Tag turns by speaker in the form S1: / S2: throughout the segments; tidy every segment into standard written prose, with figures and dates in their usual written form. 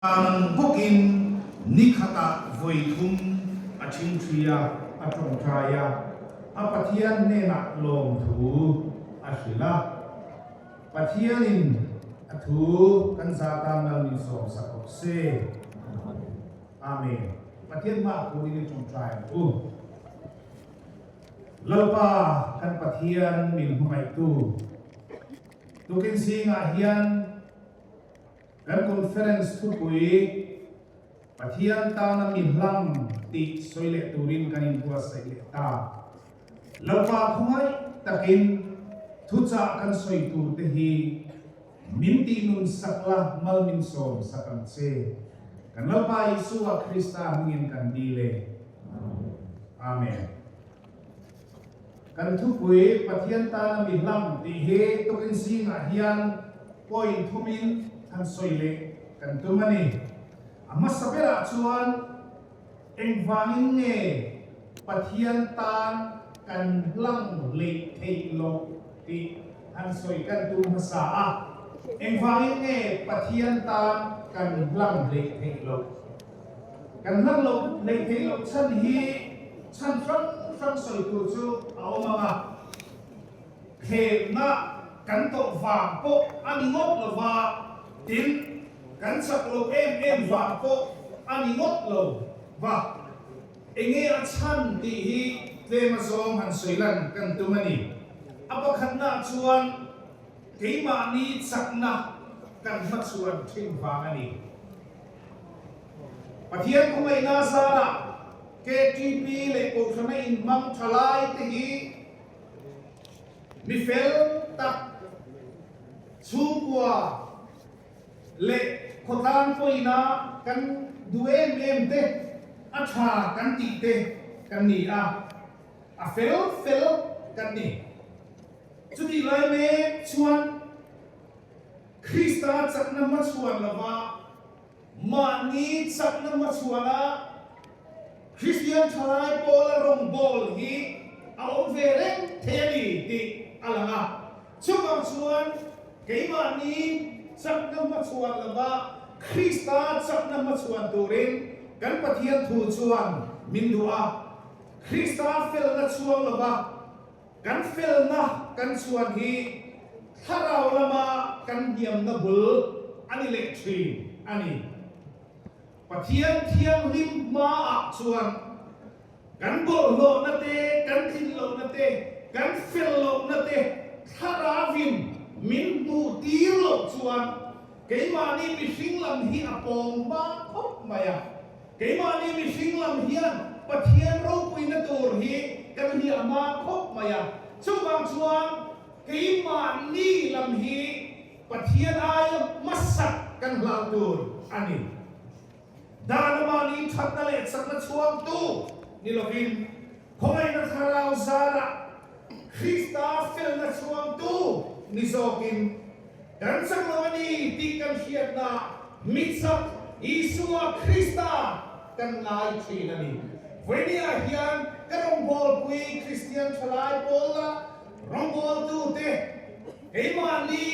S1: ang bukin nikata voitum aching tria atong traya apathian nena long thu asila pathianin athu kan zata nal ni som sakop se amen pathian ma ku ni chung trai tu lapa kan pathian min mai tu tukin singa hian kan conference tu pui pathian tana min hlang ti soile turin kanin tua sai ta lapa khumai takin thucha kan soi tu te hi minti nun sakla mal min som sakam se kan lapa Isu a Krista hungin kan dile amen kan thu pui pathian tana min hlang ti he tokin singa hian point thumin kan soile kan tumani amma sapera chuan engwangin nge pathian tan kan hlang le thei lo ti han soi kan tu masa a engwangin nge pathian tan kan hlang le thei lo kan hlang lo le thei lo chan hi chan from soi tu chu au mama khe na kan to wang po ani ngop lo wa tin kan sak lo em wa po ani ngop lo wa enge a chan ti hi te ma som han soilan kan tumani apa khanna chuan keima ni sakna kan ma chuan thing wang ani pathian khumai na sara KTP le ko khana in mang thalai te hi mi fel tak chungwa le khotan poina kan duem te atha kan ti te kan ni a fel kan ni chudi lai me chuan Krista chakna ma chuan lawa ma ni chakna ma chuana Christian thalai pola rong bol hi a vereng theli ti alanga chuma chuan keima ni chakna ma chuan lawa Krista chakna ma chuan turin kan pathian thu chuan mindua Krista fel na chuan lawa kan fel na kan chuan hi tharau lama kan diam na bul ani le thri ani pathian thiam rim ma a chuan kan bol lo na te kan thin lo na te kan fel lo na te tharavin min tu ti lo chuan keima ni mi singlam hi apong ba khop maya keima ni mi singlam hian pathian ro pui na tur hi kan hi ama khop maya chubang chuan keima ni lam hi pathian ai masak kan hlau tur ani danama ni thatna le sakna chuang tu ni lokin khomai na tharau zara Krista fel na chuang tu ni zokin dan sakmani ti kan hiat na mitsak Isu a Krista kan lai thi na ni weni a hian karong bol pui Christian thalai pola rong bol tu te keima ni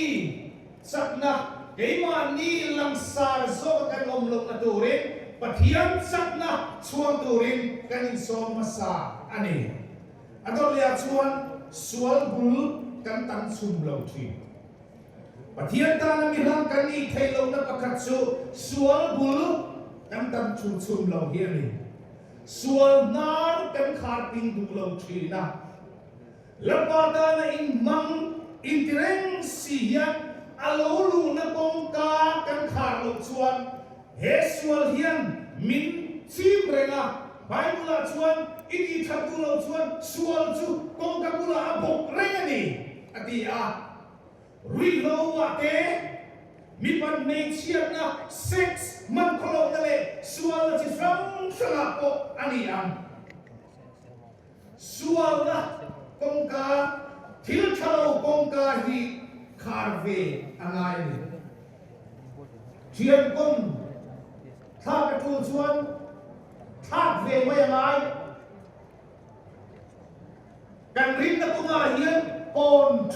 S1: sakna keima ni langsar zo kan omlong na turin pathian sakna chuang turin kan in som masa ani adol ya chuan sual bul kan tan sum lo thi pathian ta mi hlang kan ni thailo na pakhat chu sual bul kan tan chu sum lo hi ani sual nar kan khar ping du lo thi na lapa ta na in mang in tireng sian alo lu na kong ka kan khar lo chuan he sual hian min chim renga Bible chuan ini thatu lo chuan sual chu kong ka pula abok rengani ati a ri lo wa te mi pan nei chiat na sex man kholo tale sual chi from sala ko ani am sual na kong ka thil thalo kong ka hi kharve angai ni chian kong tha ka tu chuan thak ve mai angai kan rin na kunga hian kon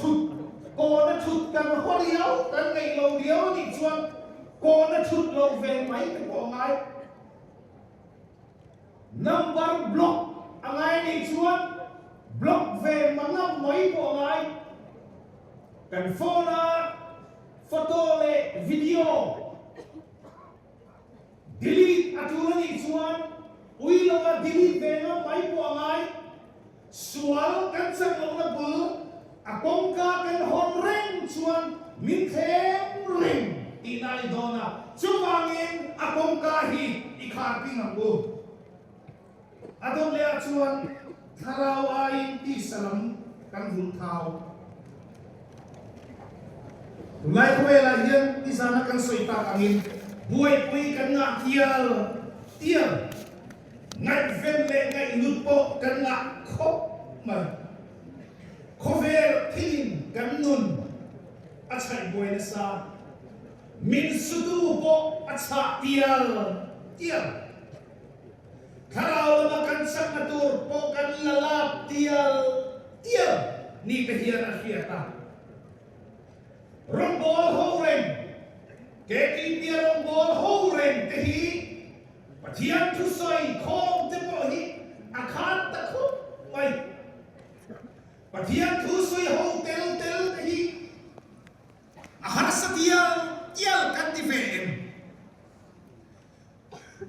S1: na thut kan holiau kan nei lo diau ni chuan cô nó chút lâu về mấy cái bộ ngay number block anh ai đi chuan block về mà ngắm mấy bộ ngay cần phone photo le video delete atura ni chuan ui lo delete về ngắm mấy bộ ngay sual kan sang lo na bu akong ka kan hon reng chuan min them reng inai dona chuwangin akong ka hi ikhar ping ambu adon le chuan tharau ai ti salam kan hul thau lai khwe la hian ti sana kan soita kangin buai pui kan nga tial ngai ven le ngai nut po kan nga khop ma khover thin kan nun achai buai na sa min sudu po acha tial Karau lama kan sang atur po kan lalap tial ni pehian afiata rombol horen KTP rombol horen tehi Pathian thu soi khom te po hi akhat ta khu mai Pathian thu soi ho tel tehi ahar tial kan ti vem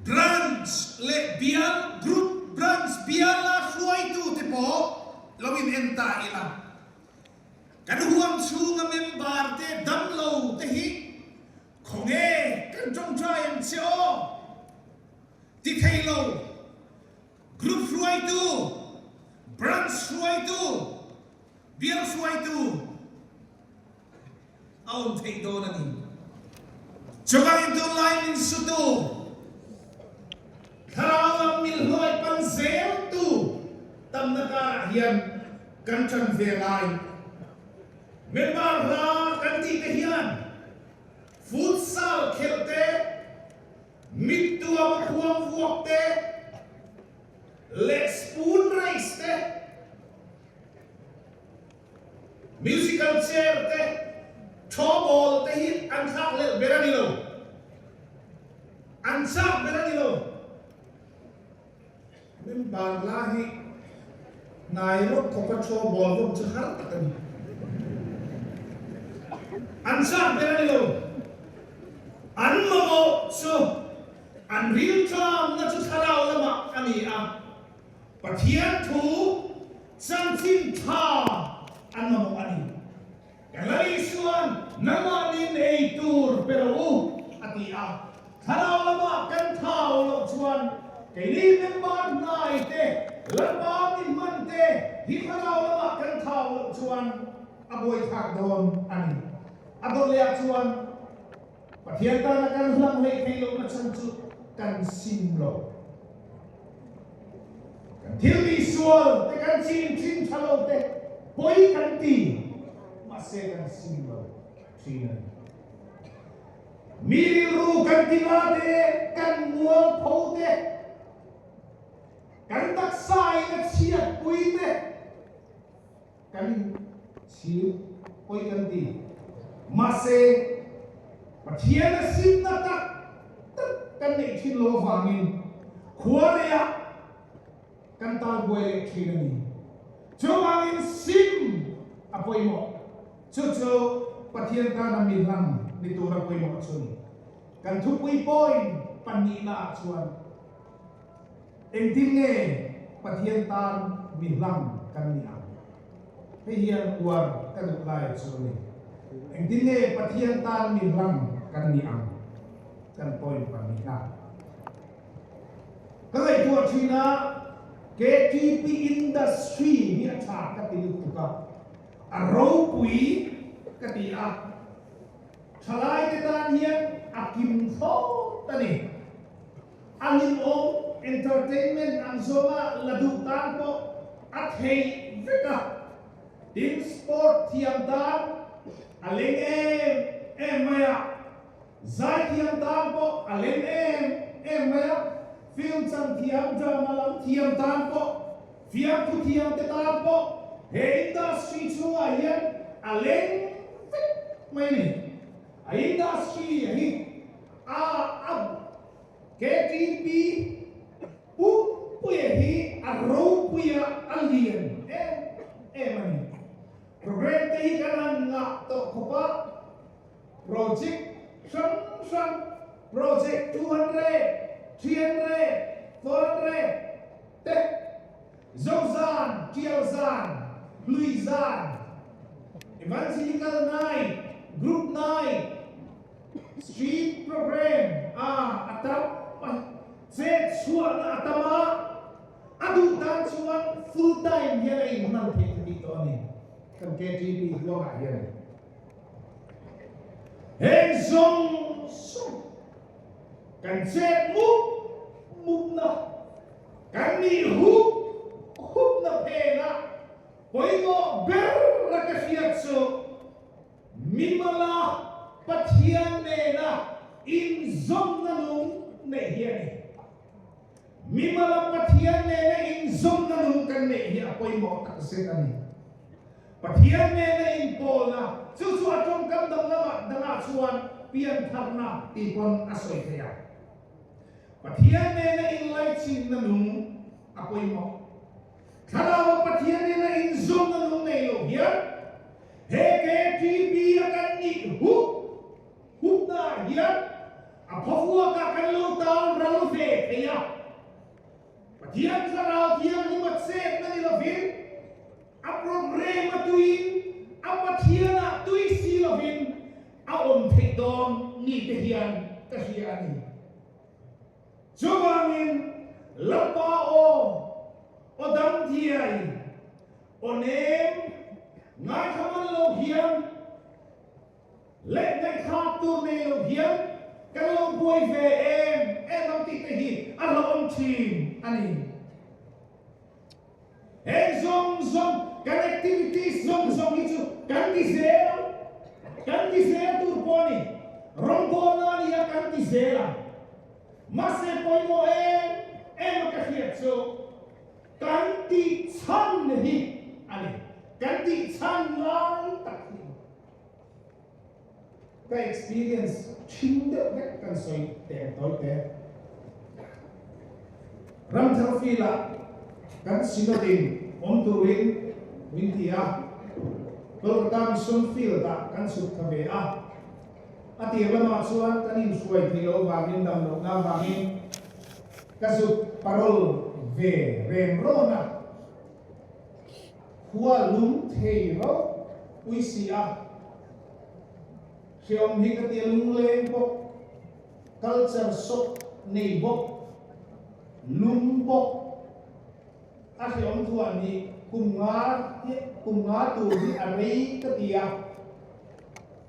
S1: branch le bial group branch biala fluai tu te po lobin enta ila kan huam chu nga member te dam lo te hi khonge kan jong trai am cheo ti thailo group fluai tu branch fluai tu bial fluai tu aun thei do na ni chogang into line in sutu Tharau mil hoi pan zel tu tam na ka hian kan chan ve lai member ra kan ti te hian futsal khelte mit tu am huam vuak te le spoon race te musical chair te thobol te hit an thak le berani lo an sak berani lo mình bàn la hi ngài lúc có con cho bò vùng cho hát tất cả ăn sang bên này luôn ăn mà bộ so ăn real time nó chút thao là mà anh ấy Pathian thu sang xin tha ăn mà bộ anh ấy cái này xuân nằm ở bên này tour pero ati thao là mà cái thao là xuân cái này member này te lama min man te hi kharau lama kan thau chuan aboi thak don ani adon le chuan Pathian ta na kan hlang le thei lo na chan chu kan sim lo kan thil mi sual te kan chin thalo te poi kan ti ma se kan sim lo thina mi ru kan ti ma te kan mual pho te kan tak sai na chiat pui te kan chiu poi kan ti ma se Pathian na sim na tak kan nei thin lo wangin khua le ya kan tal boi le thina ni chawangin sim apoi mo chu Pathian ta na mi hlang ni tu ra poi mo chun kan thu pui point pan ni na chuan em tin nghe Pathian tan min lam kan ni am he hian war kan lai chuni em tin nghe Pathian tan min lam kan ni am kan point pan ni na ka lai tu thina KTP industry ni acha ka ti ku ka Lalropuia ka ti a thalai te tan hian akim tho tani angin ong entertainment ang zoma laduk tan po at hey veka team sport thiam tan aling maya zai thiam tan po aling maya film sang thiam drama lam thiam tan po fiam tu thiam te tan po he industry chunga hian aling mai ni a industry hi KTP puya hi Lalropuia alien ani program te hi kanan nga to khopa project some project 200 300 400 te Zozan Tielzan Luizan evangelical night group night street program atap set suan atama adu dan suan full time dia ai nan the dito ni kan KTP lo ga dia heng song kan set mu na kan ni hu na pena poi mo ber la ka fiat so mimala Pathianni na in zong na nung na hiyan mimala Pathianni na in zong na nung kan na hiyan apoy mo takasik ani Pathianni na in pol na susu atong kamdang lama danga suan pian tana tipon asoy kaya Pathianni na in lighting na nung apoy mo kalawa Pathianni na in zong na nung na ilo hiyan KTP akan ni na hiyan apofua ka kanlo taon ralofe kaya Pathian sa rao tiyang himatset na nilovin aproblema tuin apathiana tui silovin aon tekdon ni tehian kasiyani Jumangin lapao o dam tiyay onem ngai kaman lo hiyan let ngai khatu ne lo hiyan kan lo boy ve em am ti te hi alo om team ani zong connectivity zong itu kan di zero turponi rombona ni kan di zero mas poi mo ka hiat so kan ti chan hi ani kan ti chan lai tak ka experience chinda nek kan soi te toi te ram thar fila kan sinodin on to win dia tol kam sun fil ta kan sut khabe ati lama suan kanin suai thilo ba min dam lo na ba min kasut parol ve remrona huwa lum theiro uisia Siom hi ka tia lung leng bok culture sok nei bok lung bok siom thuan ni kumnga tu ni arei ka tia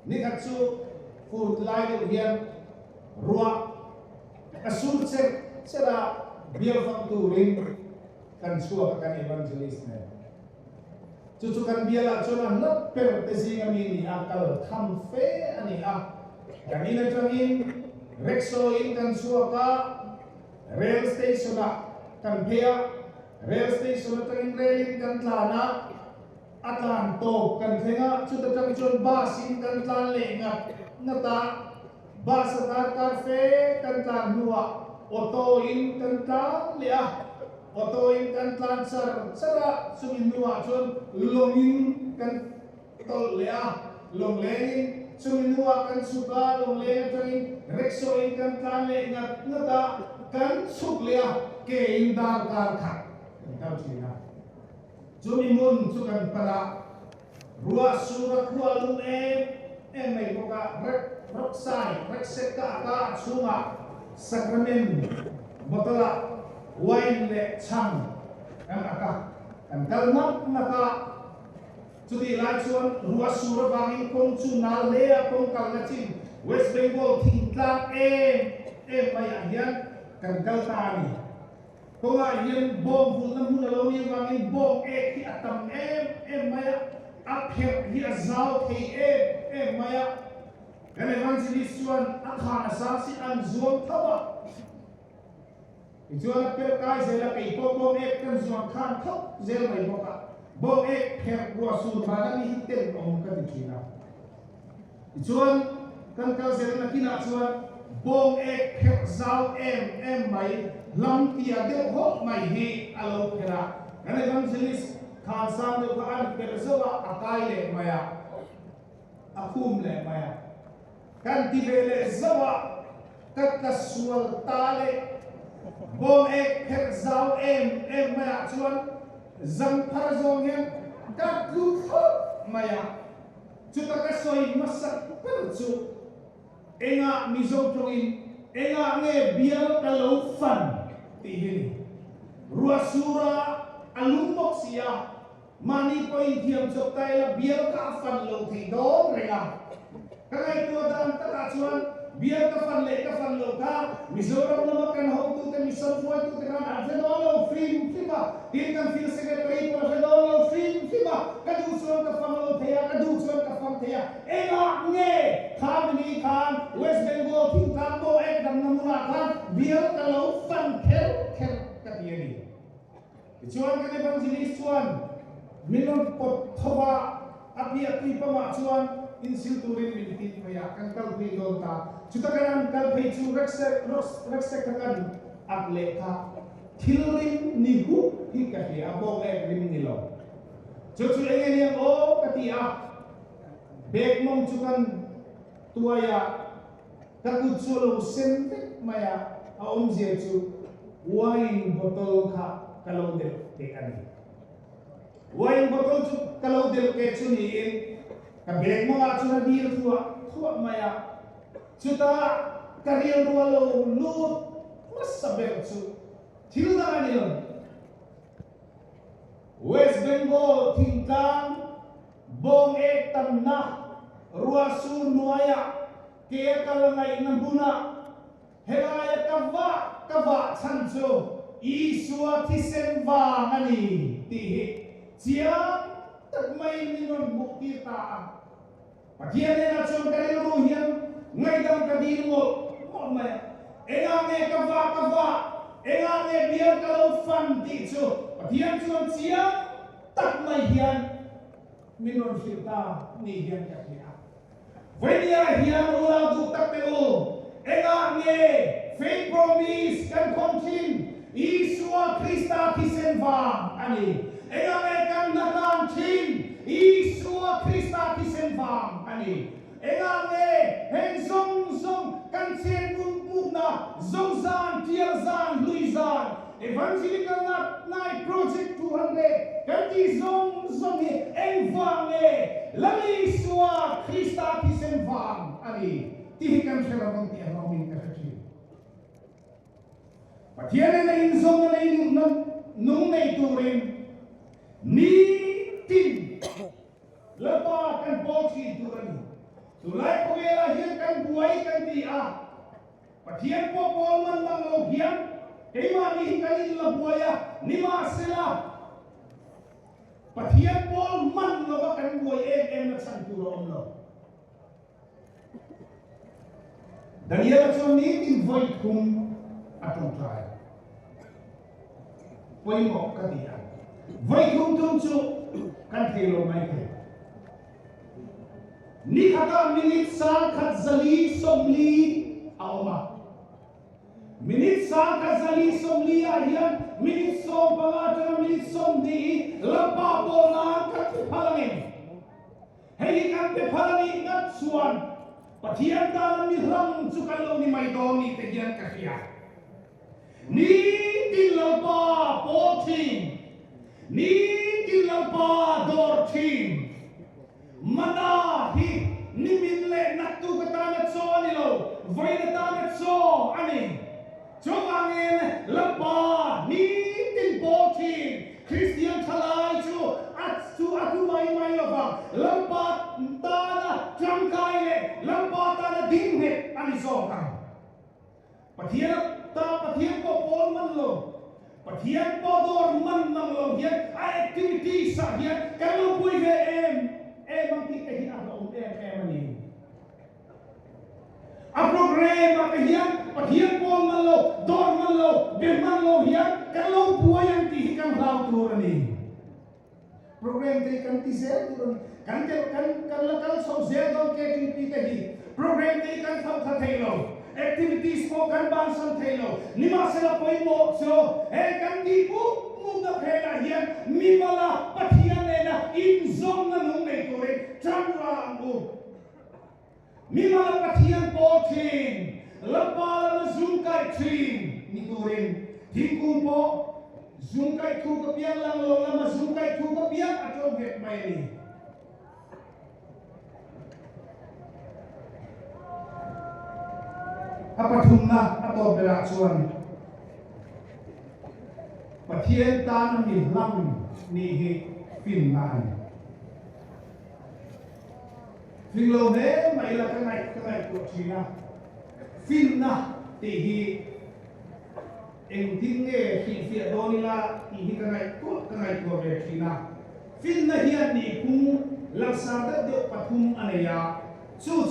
S1: ni katsu food lai de hian ruwa asul sera biar fam tu ring kan suwa kan evangelist ne cucukan biala cuna leper tesinga mini akal tham fe ani kanina jangin rekso in kan suaka rail station kan pia rail station tangin rail kan tana atlan to kan thenga chuta tang chon basin kan tlan le ngata bas tar fe kan tlan nuwa auto in kan tlan le auto in kan tlan sara sumin nuwa chon longin kan tol le long lengin sumin nuwa kan suka long le tangin rekso in kan tlan le ngata kan suk le ke in dar kar khat kan china Jumimun sukan para ruas surat lualum mai boka reksai reksek ka sunga sakramen botala wine le chang kan kalnak naka Jadi lacuan ruas surat bangi kong chunal le kong kalnachin West Bengal tingklang mayahian kan kaltani kung ayan bom fulam hulalaw yung bangi bom ki atam maya apher hi azaw kay maya kan evangelist yuan akhana sa si ang zuwang tawa Ijuan per kai zela kay bom kan zuwang khan thok zel may boka bom pher ruasul manang hitel om ka dikina Ijuan kan ka zela na kina chuan bong ek khep zau em mai lam tia de ho mai hi alo khera kan evangelist khan sam de ko an per zawa akai le maya akum le maya kan ti vele zawa kat kasual tale bong ek khep zau em maya chuan zam phar zong yan kat lu maya chuta ka soi masak per chu enga mizo tongin enga nge bial kalau fan tihin ruasura alumok siya mani ko indiam chok tayo bial ka fan lo thi do renga kangai to dan ta chuan bial ka fan lo ka mizoram no kan ho tu te mison foi tu te kan ase do lo film fiba tin kan fil secretary por ase do lo film fiba ka du chuan ka fan lo thea ka du chuan ka fan thea enga nge khamini khan West Bengal thing kan bo ek dam namuna khan bial ka lo fan khel Pathianni chuan ka ne bang jinis chuan minon pot thowa api pama chuan in sil turin mintin maya kan kal phi dol ta chutakaran kal phi chu reksek kan akle ka thilrin ni hu hi ka hi abong ek rim ni lo chu engeni o katia bek mong chukan tuaya takut solo sentek maya aum je chu wine bottle ka kalau del te ani wine bottle chu kalau del ke chu ni in ka bek mo a chu na dir thua maya chuta karil rualo lut masaber chu thilda ani lo West Bengal tingkang bong ek tamna ruasu nuaya ke kalangai nambuna helaya kava chancho isua tisen va ani tihi chiang tak mai minon mukti ta Pathianni na chon karil ru hian ngai dam kadir mo ma enga nge kava enga nge biar kalau fan ti chu Pathian chon chiang tak mai hian minon filta ni hian ka hian Venia hian ulau tu tak teu enga nge faith promise kan kontin Isua Krista tisen va ani enga nge kan nakan chin Isua Krista tisen va ani enga nge hen zong kan chen bum na zong tiar luizan evangelical night project 200 kan ti zong ni engwang nge lali Isua Krista tisen va ani ti kan serabang ti amin ka chi Pathianni na inzong na nung na iturin ni tin lepa kan boksi turan tulai pogela hian kan buai kan ti a Pathian po polman mang logian keima ni kanin la buaya ni ma sela Pathian pol man lo kan buai em na san turo om lo Daniel chon ni tin voi kum atong try poi mo katia voi kum tum chu kan thelo mai ke ni khata minit sang khat zali somli auma minit sang khat zali somli a hian minit som panga tana minit som ni lapa bona kan phalangin hei kan pe phalangi ngat suan Pathian ta ni ram chu kan lo ni mai do ni te hian ka hia ni tilapa potin ni tilapa dortin mana hi nimin le natu kata na so ani lo vai na ta na so ani chongangin lapa ni tin potin Christian thalai chu atu mai lo ba lapa ta na trangkai le lapa ta na ding he ani so ka Pathian ko pol man lo Pathian ko dor man nang lo hian activity sa hian kalau pui ve em ang ti kahi ang em ani a program a hian Pathian pol man lo dor man lo be man lo hian kalau pui ang ti kan rau tur ani program te kan ti se tur kan lakal so ze do KTP kahi program te kan thau tha thei lo activities mo kan bang san thelo nima sela poi mo so kan di ku mu da phela hian mi mala Pathianni na in zong na nung nei tore chanwa mu mi mala Pathianni po thin lapala na zoom kai thin ni turin thingkung po zoom kai thu ka piang lang lo lama zoom kai thu ka piang atong get mai ni apa thumna ato bela chuan Pathian tan mi hlang ni hi fin nan fin lo ne mai la ka nai ko china fin na ti hi eng ting nge fi donila ti hi ka nai ko re china fin na hian ni kung laksa da de pathum anaya chu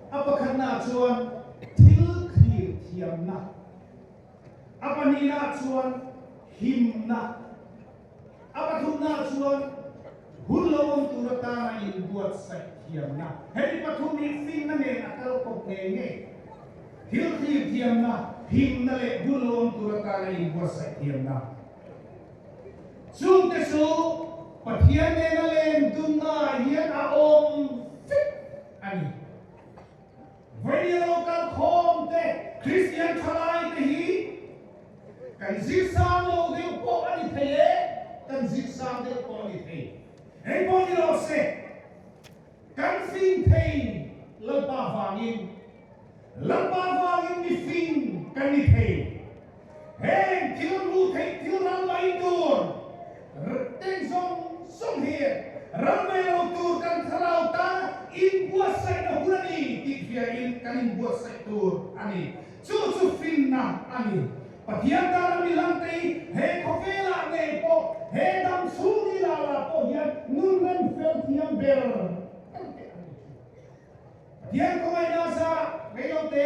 S1: apa khanna chuan Thiamna apa nina chuan himna apa thumna chuan hulawang turata na in buat sa thiamna hei pathum ni fin na ne akal ko nge thiamna himna le hulawang turata na in buat sa thiamna chung te su Pathianni na lem tunga hian a om fit ani Video kan khom te Christian thalai te hi kan zisang lo de po ani the kan zisang de po ani the ei po ni lo se kan fin thein lapa wangin ni fin kan ni the hey thil lu the thil ram lai tur teng song here ram mai lo tur kan thalau ta in buat sai na hulani tikfia in kanin buat sai tur ani chu fin na ani Pathian ta mi lang tei he khofela ne po he dam su ni la po hian nun ren fel thiam ber Pathian ko mai na sa ngelo te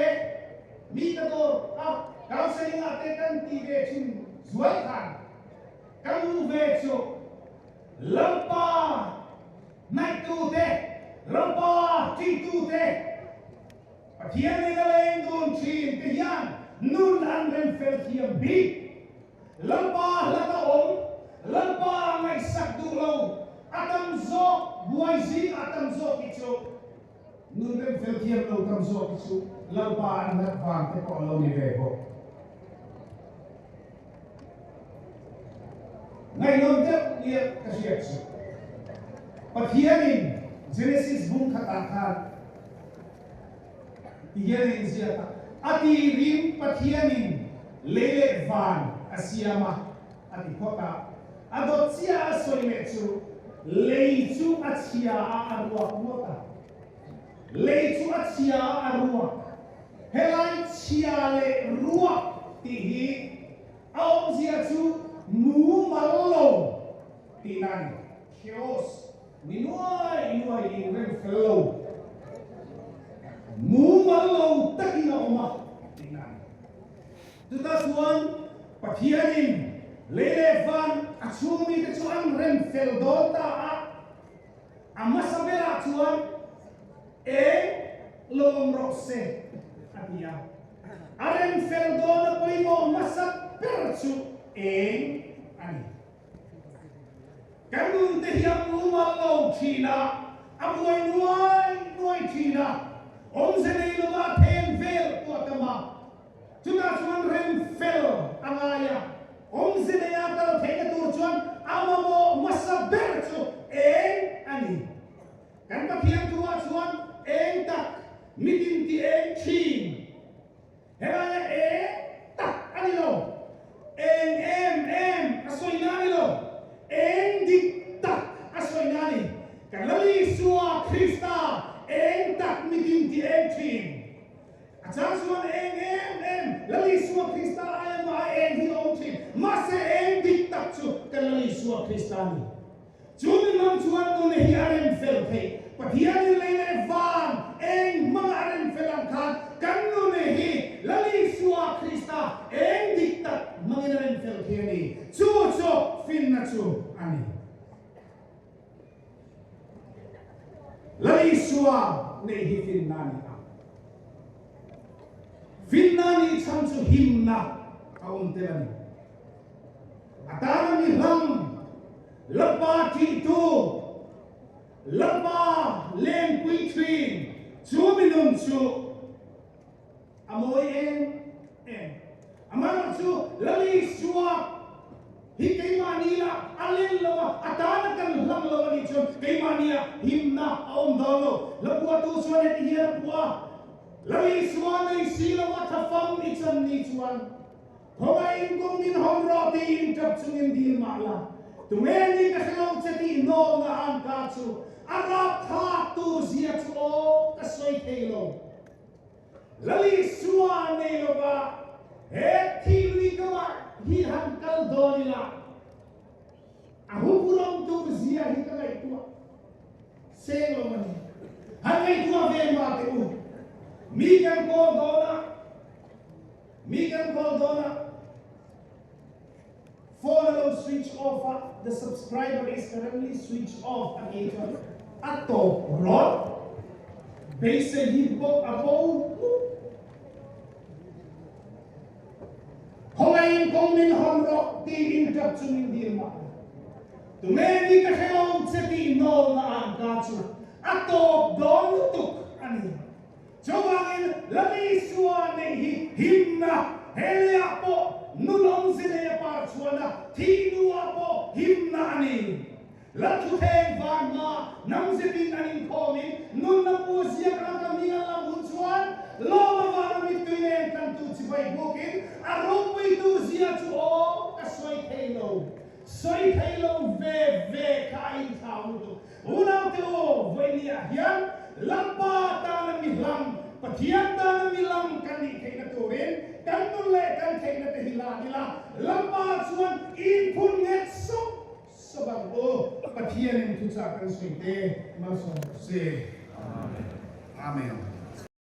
S1: mi ka to kau sai nga te kan ti ve chin zuai khan kan ve chu lampa nai tu te Lampa ti tu te Pathianni na leng dun chin te yan nun an ren fel thiam bi lampa lata om lampa ngai sak du lo atam zo buai zi atam zo kichu nun ren fel thiam lo tam zo kichu lampa an lat wang te ko lo ni ve ko ngai non te ye ka siat su Pathianni Genesis bung katakan iyan siya ati rim Pathianni lele van asiama ati kota adot siya asoy mechu leichu asia arwa kota leichu asia arwa helai sia le ruwa tihi au siya chu mu malo tinan chaos Minuai in ren fellow mu malo takina oma tinan tutasuan Pathianni lele van asumi te chuan ren fel dota amasabela chuan lom rose atia aren fel dona poimo masak perchu ani Kanun te hiam umalo China abuai nuai China om se nei lova ten vel tuatama tuna chuan ren fel angaya om se nei atal thega tur chuan amamo masa berchu ani kan Pathian tua chuan tak mitin ti chin helaya tak ani lo asoi nani lo dikta asoy nani kalali suwa Krista tak mitin ti chin atang suan lali suwa Krista ay ma hi chin masa dikta chu kalali suwa Krista ni chumi mam chuan no ne hi aren fel thei Pathianni lele van mga aren felang khan kan no ne hi lali suwa Krista dikta mga aren fel thei ni chu fin na chu ani lali suwa ne hi fin nani Finna ni cham chu himna kaun telani atana mi hlang lapa ti tu lapa leng pui trin chu minum chu amoi en amana chu lali suwa hi keimania alen lawa atana kan hlang lawa ni chu keimania himna aum dolo lapua tu suane ti hia lapua lali suwa nei sila wa thafam ni chan ni chuan Hoi kong min hong roti in tap chungin di mala. Tumeni ka helong chati no na an ka chu. Arap tha tu zia chu o ka soi thelo. Lali suwa nei lo ba. He thili ka wa hi han kal doni la. Ahu purong tu zia hi ka lai tua. Se lo mani. Han mai tua ve ma te u. Mi kan ko dona. Mi kan ko dona. Follow switch off. The subscriber is currently switched off again. Ato rod. Base hippo apo. Hoi kong min hong rock ti in tap chumin dirma. Tumeni ka helong chati no na ang kachu. Ato don tuk ani. Chawangin lami suwa nei himna hele apo. Nulong sila par suana tinua po himna ani latu theng van ma nam sitin anin komin nun na po siya kami alam unsuan loma van mit tuinen kan tu sipai bukin arong wi tu siya tu o kasoi thelo ve kain thau tu unang te o venia hian lampa ta mi hlang Pathianni ta mi lam kan ni kay na turin kan nun le kan kay na hila lampa suan in pun nget so bago Pathianni tu sa kan suite maso se amen